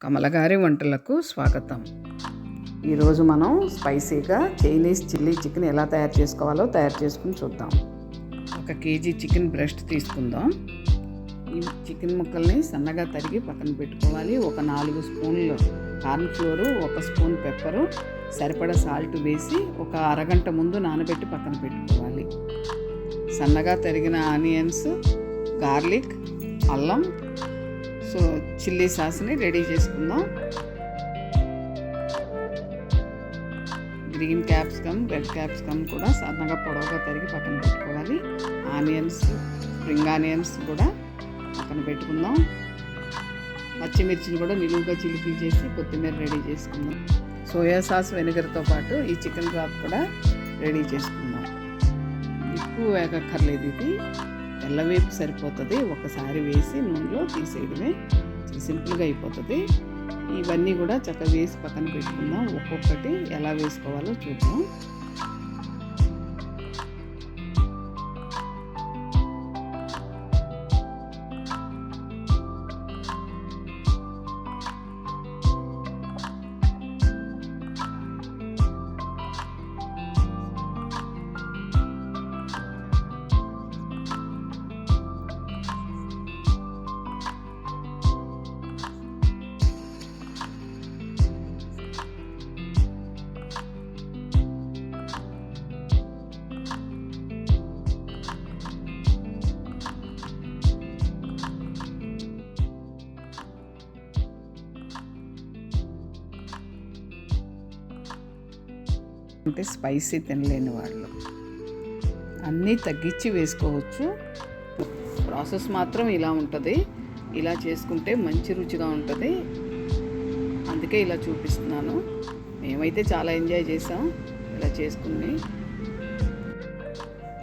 కమలగారి వంటలకు స్వాగతం. ఈరోజు మనం స్పైసీగా చైనీస్ చిల్లీ చికెన్ ఎలా తయారు చేసుకుని చూద్దాం. 1 కేజీ చికెన్ బ్రెస్ట్ తీసుకుందాం. ఈ చికెన్ ముక్కల్ని సన్నగా తరిగి పక్కన పెట్టుకోవాలి. ఒక 4 స్పూన్లు కార్న్ ఫ్లోరు, 1 స్పూన్ పెప్పరు, సరిపడా సాల్ట్ వేసి ఒక అరగంట ముందు నానబెట్టి పక్కన పెట్టుకోవాలి. సన్నగా తరిగిన ఆనియన్స్, గార్లిక్, అల్లం, చిల్లీ సాస్ని రెడీ చేసుకుందాం. గ్రీన్ క్యాప్సికమ్, రెడ్ క్యాప్సికమ్ కూడా సన్నగా పొడవుగా తరిగి పక్కన పెట్టుకోవాలి. ఆనియన్స్, స్ప్రింగ్ ఆనియన్స్ కూడా పక్కన పెట్టుకుందాం. పచ్చిమిర్చిని కూడా నిలువుగా చిలికలు చేసి కొత్తిమీర రెడీ చేసుకుందాం. సోయా సాస్, వెనిగర్తో పాటు ఈ చికెన్ బ్రాత్ కూడా రెడీ చేసుకుందాం. ఎక్కువ వేగక్కర్లేదు, ఇది తెల్లవేపు సరిపోతుంది. ఒకసారి వేసి నూనెలో తీసేయడమే, సింపుల్గా అయిపోతుంది. ఇవన్నీ కూడా చక్కగా వేసి పక్కన పెట్టుకుందాం. ఒక్కొక్కటి ఎలా వేసుకోవాలో చూద్దాం. అంటే స్పైసీ తినలేని వాళ్ళు అన్నీ తగ్గించి వేసుకోవచ్చు. ప్రాసెస్ మాత్రం ఇలా ఉంటుంది. ఇలా చేసుకుంటే మంచి రుచిగా ఉంటుంది. అందుకే ఇలా చూపిస్తున్నాను. మేమైతే చాలా ఎంజాయ్ చేసాం ఇలా చేసుకుని.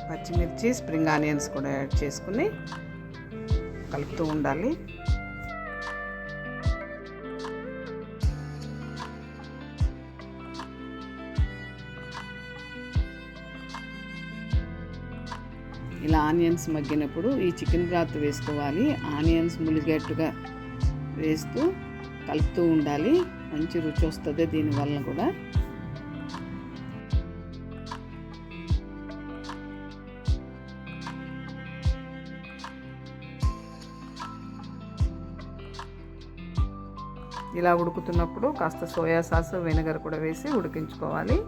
పచ్చిమిర్చి, స్ప్రింగ్ ఆనియన్స్ కూడా యాడ్ చేసుకుని కలుపుతూ ఉండాలి. ఇలా ఆనియన్స్ మగ్గినప్పుడు ఈ చికెన్ బ్రాత్ వేసుకోవాలి. ఆనియన్స్ ములిగేట్టుగా వేస్తూ కలుపుతూ ఉండాలి. మంచి రుచి వస్తుంది దీనివల్ల కూడా. ఇలా ఉడుకుతున్నప్పుడు కాస్త సోయా సాస్, వెనిగర్ కూడా వేసి ఉడికించుకోవాలి.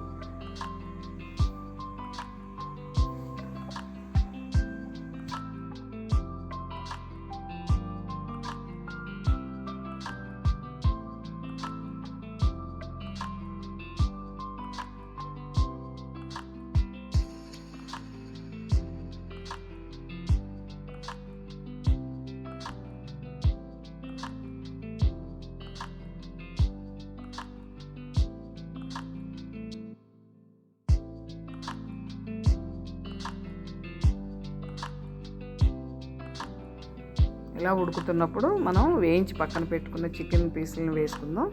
ఇలా ఉడుకుతున్నప్పుడు మనం వేయించి పక్కన పెట్టుకున్న చికెన్ పీసులను వేసుకుందాం.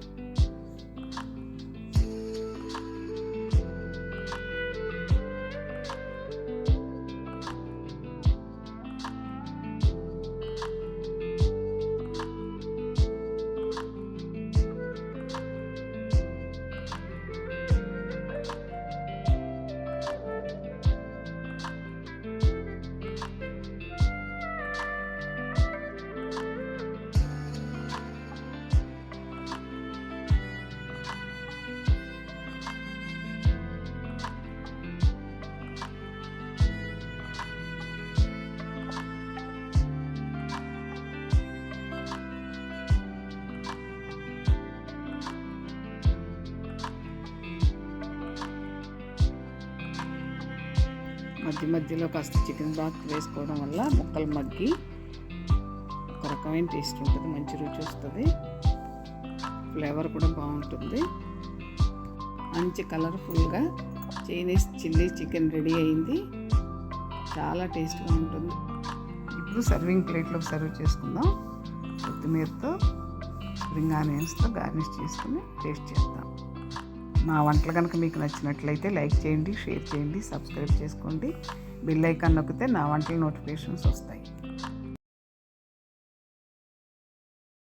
మధ్యలో కాస్త చికెన్ బ్రాత్ వేసుకోవడం వల్ల ముక్కలు మగ్గి ఒక రకమైన టేస్ట్ ఉంటుంది, మంచి రుచి వస్తుంది, ఫ్లేవర్ కూడా బాగుంటుంది. మంచి కలర్ఫుల్గా చైనీస్ చిల్లీ చికెన్ రెడీ అయింది. చాలా టేస్ట్గా ఉంటుంది. ఇప్పుడు సర్వింగ్ ప్లేట్లోకి సర్వ్ చేసుకుందాం. కొత్తిమీరతో, స్ప్రింగ్ ఆనియన్స్తో గార్నిష్ చేసుకుని టేస్ట్ చేద్దాం. నా వంటలు కనుక మీకు నచ్చినట్లయితే లైక్ చేయండి, షేర్ చేయండి, సబ్స్క్రైబ్ చేసుకోండి. బెల్ ఐకాన్ నొక్కితే నా వంటల నోటిఫికేషన్స్ వస్తాయి.